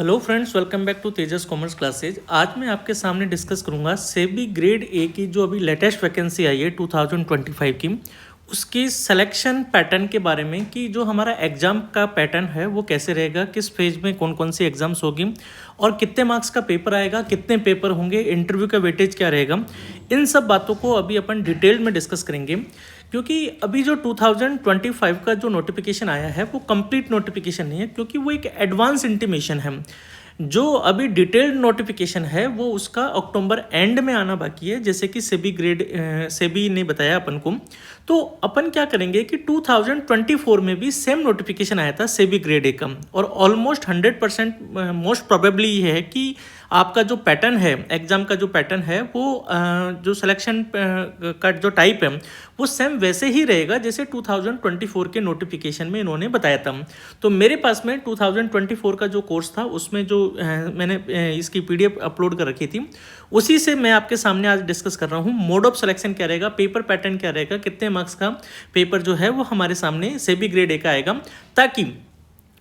Hello friends, welcome back to Tejas commerce classes. आज मैं आपके सामने डिस्कस करूंगा सेबी ग्रेड ए की जो अभी लेटेस्ट वैकेंसी आई है 2025 की, उसकी सिलेक्शन पैटर्न के बारे में कि जो हमारा एग्ज़ाम का पैटर्न है वो कैसे रहेगा, किस फेज में कौन कौन सी एग्ज़ाम्स होगी और कितने मार्क्स का पेपर आएगा, कितने पेपर होंगे, इंटरव्यू का वेटेज क्या रहेगा। इन सब बातों को अभी अपन डिटेल में डिस्कस करेंगे, क्योंकि अभी जो 2025 का जो नोटिफिकेशन आया है वो कंप्लीट नोटिफिकेशन नहीं है, क्योंकि वो एक एडवांस इंटीमेशन है। जो अभी डिटेल्ड नोटिफिकेशन है वो उसका अक्टूबर एंड में आना बाकी है, जैसे कि सेबी ने बताया अपन को। तो अपन क्या करेंगे कि 2024 में भी सेम नोटिफिकेशन आया था सेबी ग्रेड ए का, और ऑलमोस्ट 100% मोस्ट प्रोबेबली ये है कि आपका जो पैटर्न है, एग्ज़ाम का जो पैटर्न है वो जो सिलेक्शन का जो टाइप है वो सेम वैसे ही रहेगा जैसे 2024 के नोटिफिकेशन में इन्होंने बताया था। तो मेरे पास में 2024 का जो कोर्स था उसमें जो मैंने इसकी पीडीएफ अपलोड कर रखी थी, उसी से मैं आपके सामने आज डिस्कस कर रहा हूँ। मोड ऑफ सिलेक्शन क्या रहेगा, पेपर पैटर्न क्या रहेगा, कितने मार्क्स का पेपर जो है वो हमारे सामने सेबी ग्रेड ए का आएगा, ताकि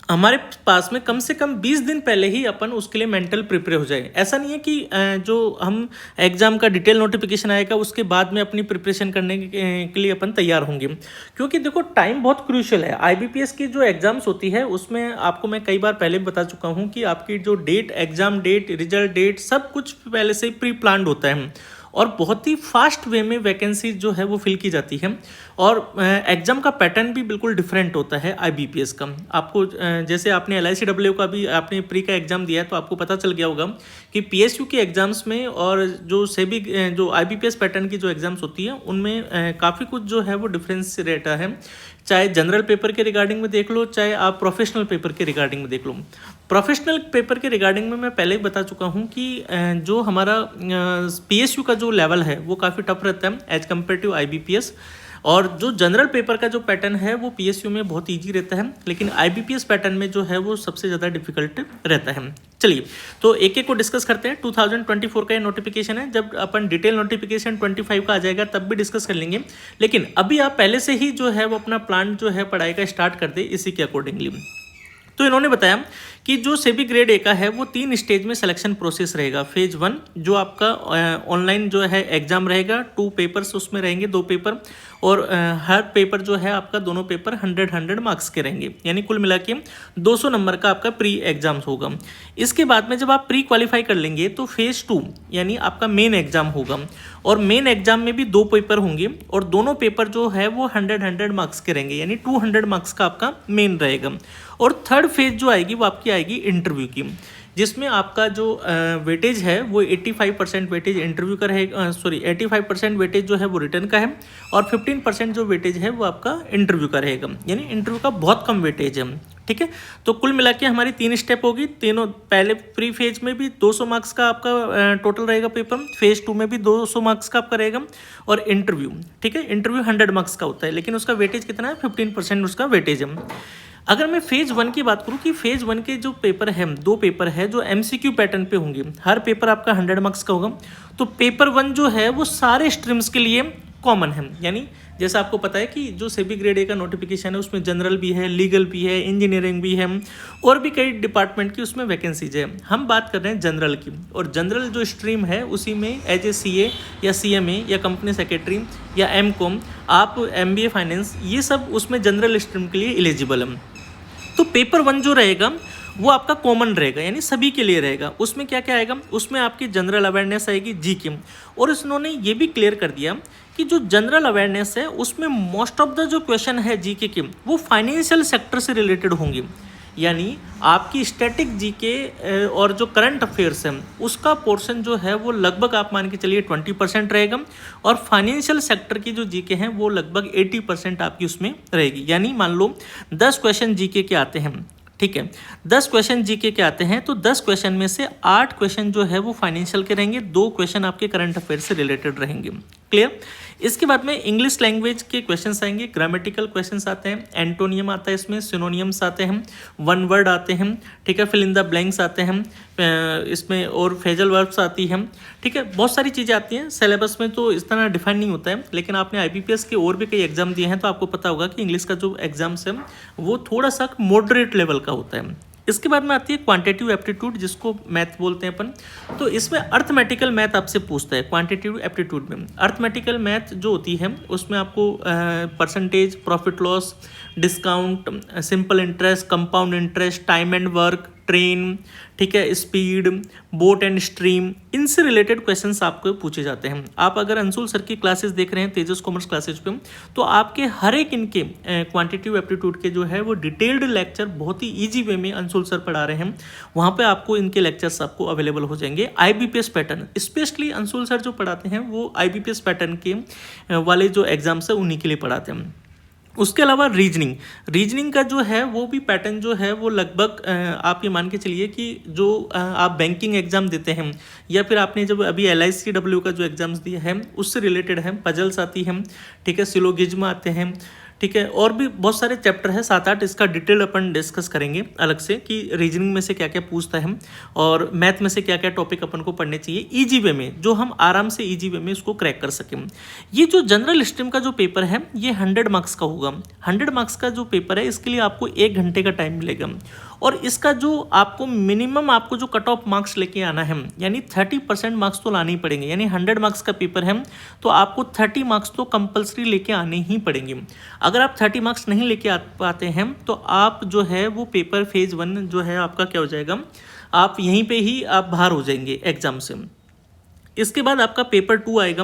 हमारे पास में कम से कम 20 दिन पहले ही अपन उसके लिए मेंटल प्रिपेयर हो जाए। ऐसा नहीं है कि जो हम एग्ज़ाम का डिटेल नोटिफिकेशन आएगा उसके बाद में अपनी प्रिपरेशन करने के लिए अपन तैयार होंगे, क्योंकि देखो टाइम बहुत क्रूशियल है। आईबीपीएस की जो एग्ज़ाम्स होती है उसमें आपको मैं कई बार पहले भी बता चुका हूँ कि आपकी जो date, exam date, result date सब कुछ पहले से ही प्री प्लान्ड होता है और बहुत ही फास्ट वे में वैकेंसी जो है वो फिल की जाती है। और एग्ज़ाम का पैटर्न भी बिल्कुल डिफरेंट होता है आईबीपीएस का। आपको जैसे आपने एलआईसीडब्ल्यू का भी आपने प्री का एग्ज़ाम दिया है तो आपको पता चल गया होगा कि पीएसयू के एग्ज़ाम्स में और जो सेबी जो आईबीपीएस पैटर्न की जो एग्ज़ाम्स होती है उनमें काफ़ी कुछ जो है वो डिफरेंस रहता है। चाहे जनरल पेपर के रिगार्डिंग में देख लो, चाहे आप प्रोफेशनल पेपर के रिगार्डिंग में देख लो। प्रोफेशनल पेपर के रिगार्डिंग में मैं पहले ही बता चुका हूँ कि जो हमारा पीएसयू का जो लेवल है वो काफ़ी टफ रहता है एज कम्पेयर टू आईबीपीएस। और जो जनरल पेपर का जो पैटर्न है वो पीएसयू में बहुत इजी रहता है, लेकिन आईबीपीएस पैटर्न में जो है वो सबसे ज़्यादा डिफिकल्ट रहता है। चलिए तो एक एक को डिस्कस करते हैं। 2024 का ये नोटिफिकेशन है, जब अपन डिटेल नोटिफिकेशन 25 का आ जाएगा तब भी डिस्कस कर लेंगे, लेकिन अभी आप पहले से ही जो है वो अपना प्लान जो है पढ़ाई का स्टार्ट कर दे इसी के अकॉर्डिंगली। तो इन्होंने बताया कि जो सेबी ग्रेड ए का है वो 3 स्टेज में सिलेक्शन प्रोसेस रहेगा। फेज 1 जो आपका ऑनलाइन जो है एग्जाम रहेगा, 2 पेपर्स उसमें रहेंगे, 2 पेपर, और हर पेपर जो है आपका दोनों पेपर 100 मार्क्स के रहेंगे, यानी कुल मिला के 200 नंबर का आपका प्री एग्जाम्स होगा। इसके बाद में जब आप प्री क्वालिफाई कर लेंगे तो फेज 2 यानी आपका मेन एग्जाम होगा, और मेन एग्जाम में भी 2 पेपर होंगे और दोनों पेपर जो है वो 100 मार्क्स के रहेंगे, यानी 200 मार्क्स का आपका मेन रहेगा। और थर्ड फेज जो आएगी वो आपकी आएगी इंटरव्यू की, जिसमें आपका जो वेटेज है वो 85% वेटेज इंटरव्यू का रहेगा, 85% वेटेज जो है वो रिटर्न का है, और 15% जो वेटेज है वो आपका इंटरव्यू का रहेगा, यानी इंटरव्यू का बहुत कम वेटेज है। ठीक है, तो कुल मिला के हमारी 3 स्टेप होगी। तीनों पहले प्री फेज में भी 200 मार्क्स का आपका टोटल रहेगा पेपर, फेज 2 में भी 200 मार्क्स का आपका रहेगा, और इंटरव्यू, ठीक है, इंटरव्यू 100 मार्क्स का होता है, लेकिन उसका वेटेज कितना है, 15% उसका वेटेज है। अगर मैं फेज 1 की बात करूं कि फेज 1 के जो पेपर है, 2 पेपर है जो एमसीक्यू पैटर्न पे होंगे, हर पेपर आपका 100 मार्क्स का होगा। तो पेपर 1 जो है वो सारे स्ट्रीम्स के लिए कॉमन है, यानी जैसा आपको पता है कि जो सेबी ग्रेड ए का नोटिफिकेशन है उसमें जनरल भी है, लीगल भी है, इंजीनियरिंग भी है, और भी कई डिपार्टमेंट की उसमें वैकेंसीज है। हम बात कर रहे हैं जनरल की, और जनरल जो स्ट्रीम है उसी में एज ए सीए या सीएमए या कंपनी सेक्रेटरी या एमकॉम, आप एमबीए फाइनेंस, ये सब उसमें जनरल स्ट्रीम के लिए एलिजिबल है। तो पेपर 1 जो रहेगा वो आपका कॉमन रहेगा, यानी सभी के लिए रहेगा। उसमें क्या क्या आएगा, उसमें आपकी जनरल अवेयरनेस आएगी, जीके, और उन्होंने ये भी क्लियर कर दिया कि जो जनरल अवेयरनेस है उसमें मोस्ट ऑफ द जो क्वेश्चन है जीके के वो फाइनेंशियल सेक्टर से रिलेटेड होंगे, यानी आपकी स्टैटिक जीके और जो करंट अफेयर्स है उसका पोर्शन जो है वो लगभग आप मान के चलिए 20% रहेगा, और फाइनेंशियल सेक्टर की जो जीके हैं वो लगभग 80% आपकी उसमें रहेगी। यानी मान लो 10 क्वेश्चन जीके के आते हैं, ठीक है, 10 क्वेश्चन जीके के आते हैं, तो 10 क्वेश्चन में से 8 क्वेश्चन जो है वो फाइनेंशियल के रहेंगे, 2 क्वेश्चन आपके करंट अफेयर से रिलेटेड रहेंगे। क्लियर। इसके बाद में इंग्लिश लैंग्वेज के क्वेश्चंस आएंगे, ग्रामेटिकल क्वेश्चंस आते हैं, एंटोनियम आता है, इसमें सिनोनियम्स आते हैं, वन वर्ड आते हैं, ठीक है, फिल इन द ब्लैंक्स आते हैं इसमें, और फ्रेजल वर्ब्स आती हैं, ठीक है, बहुत सारी चीज़ें आती हैं। सिलेबस में तो इस तरह डिफाइन नहीं होता है, लेकिन आपने आईबीपीएस के और भी कई एग्जाम दिए हैं तो आपको पता होगा कि इंग्लिश का जो एग्जाम्स है वो थोड़ा सा मॉडरेट लेवल का होता है। इसके बाद में आती है क्वांटिटेटिव एप्टीट्यूड, जिसको मैथ बोलते हैं अपन। तो इसमें अर्थमेटिकल मैथ आपसे पूछता है क्वांटिटेटिव एप्टीट्यूड में। अर्थमेटिकल मैथ जो होती है उसमें आपको percentage, profit loss, discount, simple interest, compound interest, time and work, train, ठीक है, स्पीड, बोट एंड स्ट्रीम, इनसे रिलेटेड क्वेश्चंस आपको पूछे जाते हैं। आप अगर अंशुल सर की क्लासेस देख रहे हैं तेजस कॉमर्स क्लासेस पे, तो आपके हर एक इनके क्वांटिटेटिव एप्टीट्यूड के जो है वो डिटेल्ड लेक्चर बहुत ही ईजी वे में अंशुल सर पढ़ा रहे हैं। वहाँ पे आपको इनके लेक्चर्स आपको अवेलेबल हो जाएंगे। IBPS pattern specially Anshul sir जो पढ़ाते हैं वो IBPS पैटर्न के वाले जो एग्जाम्स है उन्हीं के लिए पढ़ाते हैं। उसके अलावा रीजनिंग का जो है वो भी पैटर्न जो है वो लगभग आप ये मान के चलिए कि जो आप बैंकिंग एग्जाम देते हैं या फिर आपने जब अभी LICW का जो एग्जाम्स दिया है उससे रिलेटेड है। पजल्स आती हैं, ठीक है, सिलोगिज्म आते हैं, ठीक है, और भी बहुत सारे चैप्टर है 7-8। इसका डिटेल अपन डिस्कस करेंगे अलग से कि रीजनिंग में से क्या क्या पूछता है और मैथ में से क्या क्या टॉपिक अपन को पढ़ने चाहिए ईजी वे में, जो हम आराम से ईजी वे में इसको क्रैक कर सकें। ये जो जनरल स्ट्रीम का जो पेपर है ये 100 मार्क्स का होगा। 100 मार्क्स का जो पेपर है इसके लिए आपको 1 घंटे का टाइम मिलेगा और इसका जो आपको मिनिमम आपको जो कट ऑफ मार्क्स लेके आना है यानी 30% मार्क्स तो लाने ही पड़ेंगे। यानी 100 मार्क्स का पेपर है तो आपको 30 मार्क्स तो कंपलसरी लेके आने ही पड़ेंगे। अगर आप 30 मार्क्स नहीं लेके आ पाते हैं तो आप जो है वो पेपर फेज 1 जो है आपका क्या हो जाएगा, आप यहीं पे ही आप बाहर हो जाएंगे एग्जाम से। इसके बाद आपका पेपर 2 आएगा।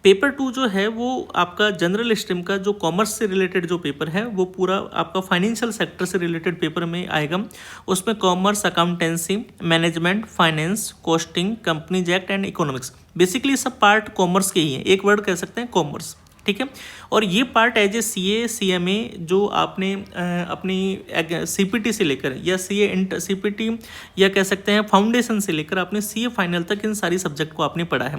पेपर 2 जो है वो आपका जनरल स्ट्रीम का जो कॉमर्स से रिलेटेड जो पेपर है वो पूरा आपका फाइनेंशियल सेक्टर से रिलेटेड पेपर में आएगा। उसमें commerce, accountancy, management, finance, costing, companies act and economics, basically सब पार्ट कॉमर्स के ही हैं। एक वर्ड कह सकते हैं कॉमर्स, ठीक है। और ये part as a CA CMA जो आपने अपनी CPT से लेकर या CPT या कह सकते हैं फाउंडेशन से लेकर आपने CA फाइनल तक इन सारी सब्जेक्ट को आपने पढ़ा है।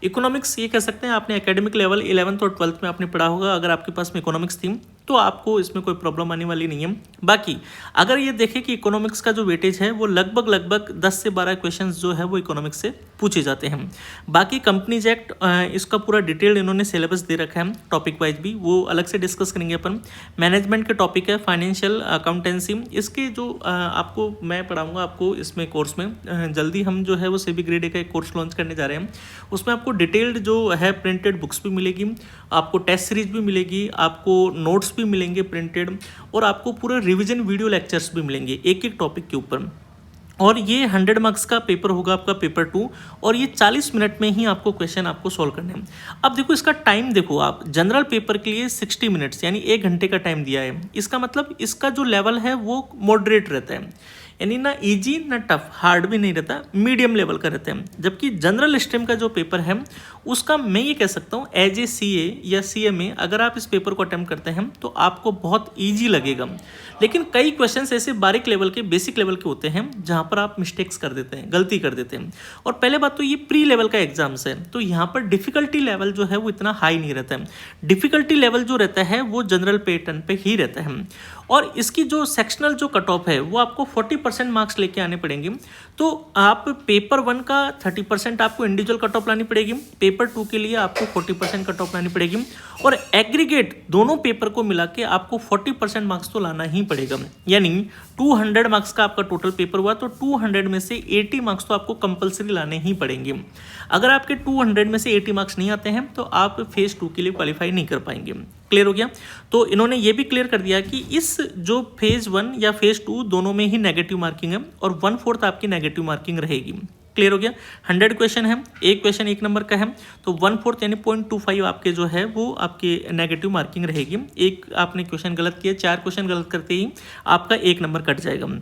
इकोनॉमिक्स ये कह सकते हैं आपने एकेडमिक लेवल 11th और 12th में आपने पढ़ा होगा। अगर आपके पास में इकोनॉमिक्स थी तो आपको इसमें कोई प्रॉब्लम आने वाली नहीं है। बाकी अगर ये देखें कि इकोनॉमिक्स का जो वेटेज है वो लगभग 10 से 12 क्वेश्चंस जो है वो इकोनॉमिक्स से पूछे जाते हैं। बाकी कंपनीज एक्ट इसका पूरा डिटेल्ड इन्होंने सिलेबस दे रखा है, टॉपिक वाइज भी, वो अलग से डिस्कस करेंगे अपन। मैनेजमेंट के टॉपिक है फाइनेंशियल अकाउंटेंसी, इसके जो आपको मैं पढ़ाऊंगा आपको इसमें कोर्स में। जल्दी हम जो है वो सेबी ग्रेड A का एक कोर्स लॉन्च करने जा रहे हैं। उसमें आपको डिटेल्ड जो है प्रिंटेड बुक्स भी मिलेगी, आपको टेस्ट सीरीज भी मिलेगी, आपको नोट्स भी मिलेंगे प्रिंटेड, और आपको पूरे रिवीजन वीडियो लेक्चर्स भी मिलेंगे एक एक टॉपिक के ऊपर। और ये 100 मार्क्स का पेपर होगा आपका पेपर 2 और ये 40 मिनट में ही आपको क्वेश्चन आपको सॉल्व करने हैं। अब देखो इसका टाइम देखो, आप जनरल पेपर के लिए 60 मिनट्स यानी 1 घंटे का टाइम दिया है। इसका मतलब इसका जो लेवल है वो मॉडरेट रहता है, यानी ना इजी ना टफ, हार्ड भी नहीं रहता, मीडियम लेवल का रहता है। जबकि जनरल स्ट्रीम का जो पेपर है उसका मैं ये कह सकता हूँ एज ए CA या CMA अगर आप इस पेपर को अटेम्प्ट करते हैं तो आपको बहुत ईजी लगेगा। लेकिन कई क्वेश्चंस ऐसे बारीक लेवल के, बेसिक लेवल के होते हैं जहाँ पर आप मिस्टेक्स कर देते हैं, गलती कर देते हैं। और पहले बात तो ये प्री लेवल का एग्जाम्स है तो यहाँ पर डिफिकल्टी लेवल जो है वो इतना हाई नहीं रहता है। डिफिकल्टी लेवल जो रहता है वो जनरल पैटर्न पे ही रहता है। और इसकी जो सेक्शनल जो कट ऑफ है वो आपको 40% मार्क्स लेके आने पड़ेंगे। तो आप पेपर 1 का 30% आपको इंडिविजुअल कट ऑफ लानी पड़ेगी, पेपर 2 के लिए आपको 40% कट ऑफ लानी पड़ेगी, और एग्रीगेट दोनों पेपर को मिला के आपको 40% मार्क्स तो लाना ही पड़ेगा। यानी 200 मार्क्स का आपका टोटल पेपर हुआ तो 200 में से 80 मार्क्स तो आपको कंपलसरी लाने ही पड़ेंगे। अगर आपके 200 में से 80 मार्क्स नहीं आते हैं तो आप फेज 2 के लिए क्वालिफाई नहीं कर पाएंगे। क्लियर हो गया? तो इन्होंने ये भी क्लियर कर दिया कि इस जो फेज 1 या फेज 2 दोनों में ही नेगेटिव मार्किंग है और 1/4 आपकी नेगेटिव मार्किंग रहेगी। क्लियर हो गया? 100 क्वेश्चन है, एक क्वेश्चन 1 नंबर का है तो 1/4 यानी 0.25 आपके जो है वो आपके नेगेटिव मार्किंग रहेगी। एक आपने क्वेश्चन गलत किया, 4 क्वेश्चन गलत करते ही आपका 1 नंबर कट जाएगा।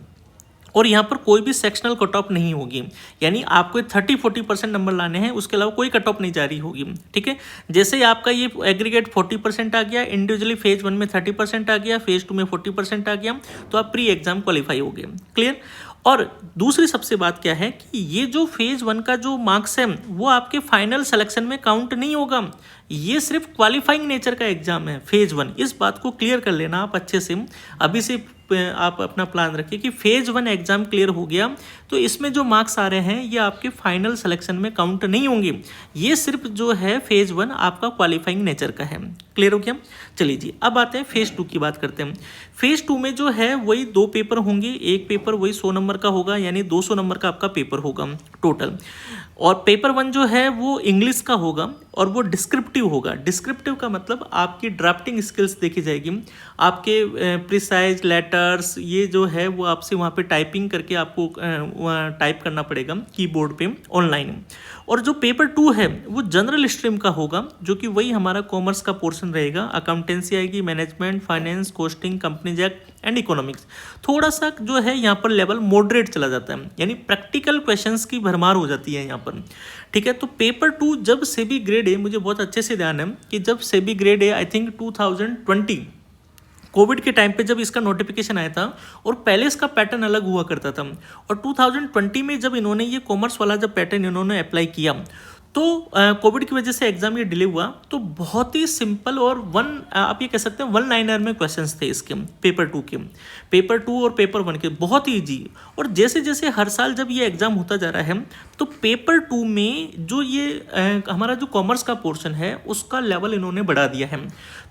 और यहाँ पर कोई भी सेक्शनल कट ऑफ नहीं होगी, यानी आपको 30-40% नंबर लाने हैं, उसके अलावा कोई कट ऑफ नहीं जारी होगी। ठीक है, जैसे ही आपका ये एग्रीगेट 40% आ गया, इंडिविजुअली फेज 1 में 30% आ गया, फेज 2 में 40% आ गया, तो आप प्री एग्जाम क्वालिफाई हो गए। क्लियर? और दूसरी सबसे बात क्या है कि ये जो फेज 1 का जो मार्क्स है वो आपके फाइनल सिलेक्शन में काउंट नहीं होगा, ये सिर्फ क्वालिफाइंग नेचर का एग्जाम है फेज 1। इस बात को क्लियर कर लेना आप अच्छे से, अभी से आप अपना प्लान रखिए कि फेज 1 एग्जाम क्लियर हो गया तो इसमें जो मार्क्स आ रहे हैं ये आपके फाइनल सिलेक्शन में काउंट नहीं होंगे, ये सिर्फ जो है फेज 1 आपका क्वालिफाइंग नेचर का है। क्लियर हो गया? चलिए जी, अब आते हैं फेज 2 की बात करते हैं। फेज 2 में जो है वही 2 पेपर होंगे, एक पेपर वही 100 नंबर का होगा, यानी 200 नंबर का आपका पेपर होगा टोटल। और पेपर 1 जो है वो इंग्लिश का होगा और वो डिस्क्रिप्टिव होगा। डिस्क्रिप्टिव का मतलब आपकी ड्राफ्टिंग स्किल्स देखी जाएगी, आपके प्रिसाइज लेटर्स ये जो है वो आपसे वहाँ पे टाइपिंग करके आपको टाइप करना पड़ेगा कीबोर्ड पे ऑनलाइन। और जो पेपर 2 है वो जनरल स्ट्रीम का होगा, जो कि वही हमारा कॉमर्स का पोर्शन रहेगा। अकाउंटेंसी आएगी, management, finance, costing, companies act and economics. थोड़ा सा जो है यहाँ पर लेवल मॉडरेट चला जाता है, यानी प्रैक्टिकल क्वेश्चंस की भरमार हो जाती है यहाँ पर। ठीक है, तो पेपर 2 जब सेबी ग्रेड ए, मुझे बहुत अच्छे से ध्यान है कि जब SEBI grade A I think 2020 Covid के टाइम पे जब इसका नोटिफिकेशन आया था, और पहले इसका पैटर्न अलग हुआ करता था, और 2020 में जब इन्होंने ये कॉमर्स वाला जब पैटर्न इन्होंने अप्लाई किया तो कोविड की वजह से एग्जाम ये डिले हुआ। तो बहुत ही सिंपल और आप ये कह सकते हैं 1 लाइनर में क्वेश्चंस थे इसके पेपर 2 के, पेपर 2 और पेपर 1 के, बहुत ही ईजी। और जैसे जैसे हर साल जब ये एग्जाम होता जा रहा है तो पेपर 2 में जो ये हमारा जो कॉमर्स का पोर्शन है उसका लेवल इन्होंने बढ़ा दिया है।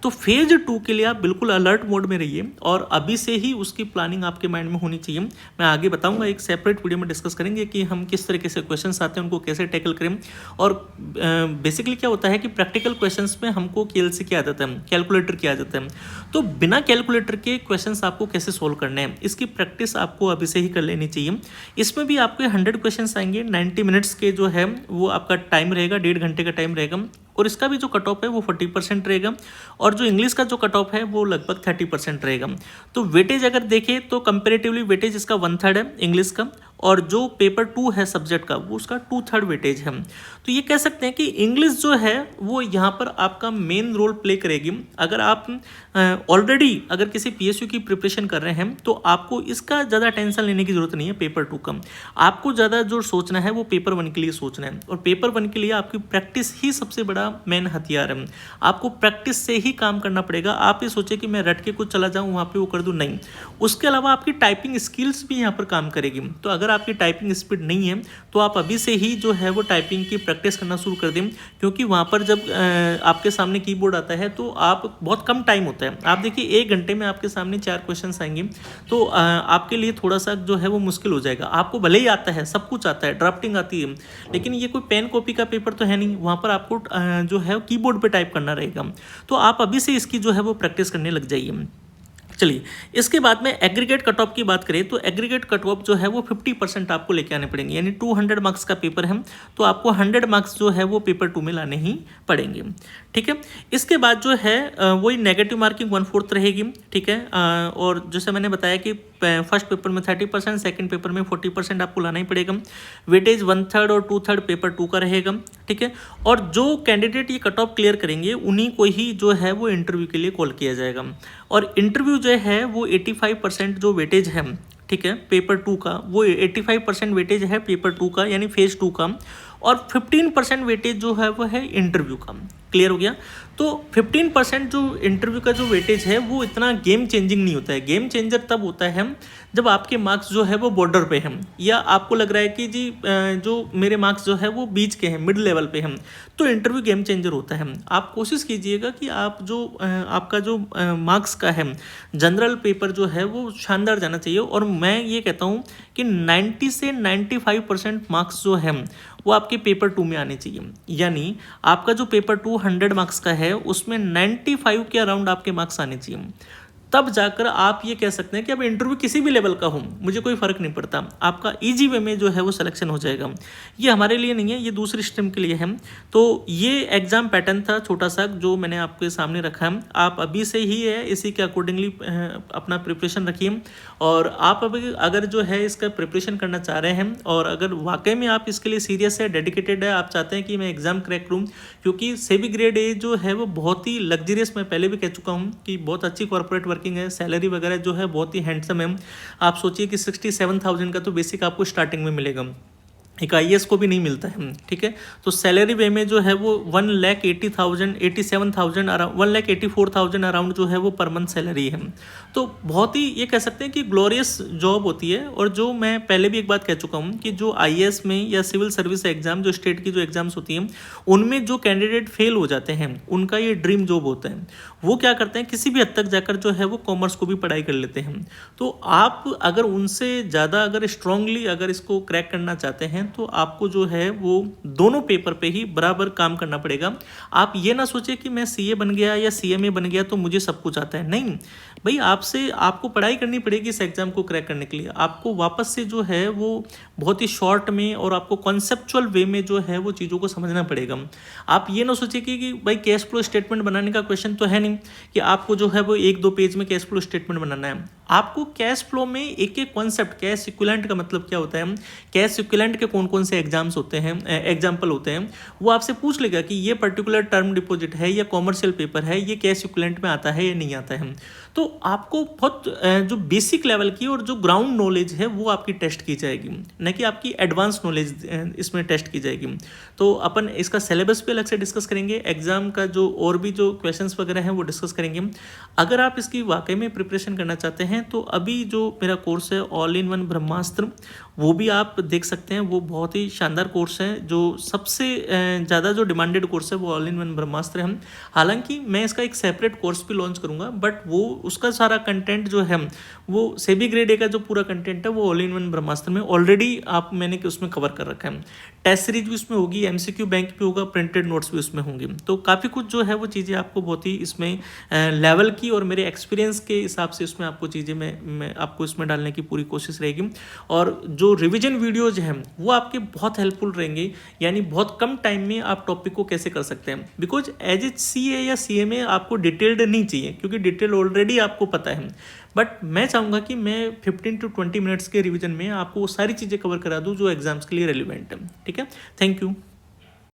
तो फेज 2 के लिए आप बिल्कुल अलर्ट मोड में रहिए और अभी से ही उसकी प्लानिंग आपके माइंड में होनी चाहिए। मैं आगे बताऊंगा, एक सेपरेट वीडियो में डिस्कस करेंगे कि हम किस तरीके से क्वेश्चंस आते हैं उनको कैसे टैकल करें। और बेसिकली क्या होता है कि प्रैक्टिकल क्वेश्चंस में हमको केएलसी की आदत है, कैलकुलेटर की आदत है, तो बिना कैलकुलेटर के क्वेश्चंस आपको कैसे सोल्व करने हैं इसकी प्रैक्टिस आपको अभी से ही कर लेनी चाहिए। इसमें भी आपके 100 क्वेश्चंस आएंगे, 90 मिनट्स के जो है वो आपका टाइम रहेगा, 1.5 घंटे का टाइम रहेगा, और इसका भी जो कट ऑफ है वो 40% रहेगा, और जो इंग्लिश का जो कट ऑफ है वो लगभग 30% रहेगा। तो वेटेज अगर देखें तो कंपेरेटिवली वेटेज इसका 1/3 है इंग्लिश का, और जो पेपर 2 है सब्जेक्ट का वो उसका 2/3 वेटेज है। तो ये कह सकते हैं कि इंग्लिश जो है वो यहाँ पर आपका मेन रोल प्ले करेगी। अगर आप ऑलरेडी अगर किसी पीएसयू की प्रिपरेशन कर रहे हैं तो आपको इसका ज़्यादा टेंशन लेने की जरूरत नहीं है पेपर 2 का। आपको ज़्यादा जो सोचना है वो पेपर 1 के लिए सोचना है, और पेपर 1 के लिए आपकी प्रैक्टिस ही सबसे बड़ा मेन हथियार है। आपको प्रैक्टिस से ही काम करना पड़ेगा। आप ये सोचे कि मैं रट के कुछ चला जाऊँ वहाँ पे वो कर दूँ, नहीं। उसके अलावा आपकी टाइपिंग स्किल्स भी यहाँ पर काम करेगी। तो अगर आपकी टाइपिंग स्पीड नहीं है तो आप अभी से ही जो है वो टाइपिंग की प्रैक्टिस करना शुरू कर दें, क्योंकि वहाँ पर जब आपके सामने कीबोर्ड आता है तो आप बहुत कम टाइम होता है। आप देखिए 1 घंटे में आपके सामने 4 क्वेश्चंस आएंगे, तो आपके लिए थोड़ा सा जो है वो मुश्किल हो जाएगा। आपको भले ही आता है, सब कुछ आता है, ड्राफ्टिंग आती है, लेकिन ये कोई पेन कॉपी का पेपर तो है नहीं, वहाँ पर आपको जो है कीबोर्ड पे टाइप करना रहेगा। तो आप अभी से इसकी जो है वो प्रैक्टिस करने लग जाइए। चलिए, इसके बाद में एग्रीगेट कट ऑफ की बात करें तो एग्रीगेट कट ऑफ जो है वो 50% आपको लेके आने पड़ेंगे, यानी 200 मार्क्स का पेपर है तो आपको 100 मार्क्स जो है वो पेपर 2 में लाने ही पड़ेंगे। ठीक है, इसके बाद जो है वही नेगेटिव मार्किंग 1/4 रहेगी। ठीक है, और जैसे मैंने बताया कि फर्स्ट पेपर में 30%, सेकंड पेपर में 40% आपको लाना ही पड़ेगा। वेटेज 1/3 और 2/3 पेपर 2 का रहेगा। ठीक है, और जो कैंडिडेट ये कट ऑफ क्लियर करेंगे उन्हीं को ही जो है वो इंटरव्यू के लिए कॉल किया जाएगा, और इंटरव्यू जो है वो 85% जो वेटेज है, ठीक है, पेपर 2 का, वो 85% वेटेज है पेपर 2 का यानी फेज 2 का, और 15% वेटेज जो है वो है इंटरव्यू का। क्लियर हो गया? तो 15% जो इंटरव्यू का जो वेटेज है वो इतना गेम चेंजिंग नहीं होता है। गेम चेंजर तब होता है जब आपके मार्क्स जो है वो बॉर्डर पे हैं, या आपको लग रहा है कि जी जो मेरे मार्क्स जो है वो बीच के हैं, मिड लेवल पे हैं, तो इंटरव्यू गेम चेंजर होता है। आप कोशिश कीजिएगा कि आप जो आपका जो मार्क्स का है जनरल पेपर जो है वो शानदार जाना चाहिए, और मैं ये कहता हूँ कि 90 से 95% मार्क्स जो है वो आपके पेपर 2 में आने चाहिए। यानी आपका जो पेपर 2 100 मार्क्स का है उसमें 95 के अराउंड आपके मार्क्स आने चाहिए, तब जाकर आप ये कह सकते हैं कि अब इंटरव्यू किसी भी लेवल का हो, मुझे कोई फ़र्क नहीं पड़ता, आपका इजी वे में जो है वो सिलेक्शन हो जाएगा। ये हमारे लिए नहीं है, ये दूसरी स्ट्रीम के लिए है। तो ये एग्ज़ाम पैटर्न था छोटा सा जो मैंने आपके सामने रखा है। आप अभी से ही है इसी के अकॉर्डिंगली अपना प्रिपरेशन रखिए, और आप अभी अगर जो है इसका प्रिपरेशन करना चाह रहे हैं, और अगर वाकई में आप इसके लिए सीरियस है, डेडिकेटेड है, आप चाहते हैं कि मैं एग्ज़ाम क्रैक करूँ, क्योंकि सेबी ग्रेड ए जो है वो बहुत ही लग्जरियस, मैं पहले भी कह चुका हूँ कि बहुत अच्छी कॉर्पोरेट वर्किंग है, सैलरी वगैरह जो है बहुत ही हैंडसम है। आप सोचिए कि 67,000 का तो बेसिक आपको स्टार्टिंग में मिलेगा, एक आईएएस को भी नहीं मिलता है, ठीक है। तो सैलरी वे में जो है वो 1,80,000 87,000 अराउंड 1,84,000 अराउंड जो है वो पर मंथ सैलरी है। तो बहुत ही ये कह सकते हैं कि ग्लोरियस जॉब होती है। और जो मैं पहले भी एक बात कह चुका हूँ कि जो आईएएस में या सिविल सर्विस एग्जाम जो स्टेट की जो एग्जाम्स होती हैं उनमें जो कैंडिडेट फेल हो जाते हैं उनका ये ड्रीम जॉब होता है। वो क्या करते हैं, किसी भी हद तक जाकर जो है वो कॉमर्स को भी पढ़ाई कर लेते हैं। तो आप अगर उनसे ज़्यादा अगर स्ट्रांगली अगर इसको क्रैक करना चाहते हैं तो आपको जो है वो दोनों पेपर पे ही बराबर काम करना पड़ेगा। आप ये ना सोचिए कि मैं सीए बन गया या सीएमए बन गया तो मुझे सब कुछ आता है, नहीं भाई। आपको पढ़ाई करनी पड़ेगी इस एग्जाम को क्रैक करने के लिए। आपको वापस से जो है वो बहुत ही शॉर्ट में और आपको कॉन्सेप्चुअल वे में जो है वो चीज़ों को समझना पड़ेगा। आप ये ना सोचिए कि भाई कैश फ्लो स्टेटमेंट बनाने का क्वेश्चन तो है नहीं कि आपको जो है वो 1-2 पेज में कैश फ्लो स्टेटमेंट बनाना है। आपको कैश फ्लो में एक एक कॉन्सेप्ट, कैश इक्विवेलेंट का मतलब क्या होता है, कैश इक्विवेलेंट के कौन कौन से एग्जाम्स होते हैं, एग्जाम्पल होते हैं, वो आपसे पूछ लेगा कि ये पर्टिकुलर टर्म डिपॉजिट है या कॉमर्शियल पेपर है, ये कैश इक्विवेलेंट में आता है या नहीं आता है। तो आपको बहुत जो बेसिक लेवल की और जो ग्राउंड नॉलेज है वो आपकी टेस्ट की जाएगी, न कि आपकी एडवांस नॉलेज इसमें टेस्ट की जाएगी। तो अपन इसका सिलेबस पे अलग से डिस्कस करेंगे, एग्जाम का जो और भी जो क्वेश्चंस वगैरह हैं वो डिस्कस करेंगे। अगर आप इसकी वाकई में प्रिपरेशन करना चाहते हैं तो अभी जो मेरा कोर्स है ऑल इन वन ब्रह्मास्त्र, वो भी आप देख सकते हैं। वो बहुत ही शानदार कोर्स है, जो सबसे ज़्यादा जो डिमांडेड कोर्स है वो ऑल इन वन ब्रह्मास्त्र है। हालांकि मैं इसका एक सेपरेट कोर्स भी लॉन्च करूंगा, बट वो उसका सारा कंटेंट जो है वो सेबी ग्रेड ए का जो पूरा कंटेंट है वो ऑल इन वन ब्रह्मास्त्र में ऑलरेडी मैंने उसमें कवर कर रखा है। टेस्ट सीरीज भी उसमें होगी, एमसीक्यू बैंक भी होगा, प्रिंटेड नोट्स भी उसमें होंगे। तो काफ़ी कुछ जो है वो चीज़ें आपको बहुत ही इसमें लेवल की और मेरे एक्सपीरियंस के हिसाब से उसमें आपको चीज़ें मैं आपको इसमें डालने की पूरी कोशिश रहेगी। और जो रिवीजन वीडियोज हैं वो आपके बहुत हेल्पफुल रहेंगे, यानी बहुत कम टाइम में आप टॉपिक को कैसे कर सकते हैं। बिकॉज एज ए सीए या सीएमए आपको डिटेल्ड नहीं चाहिए, क्योंकि डिटेल ऑलरेडी आपको पता है। बट मैं चाहूँगा कि मैं 15 to 20 मिनट्स के रिवीजन में आपको वो सारी चीज़ें कवर करा दूँ जो एग्जाम्स के लिए रेलिवेंट है। ठीक है, थैंक यू।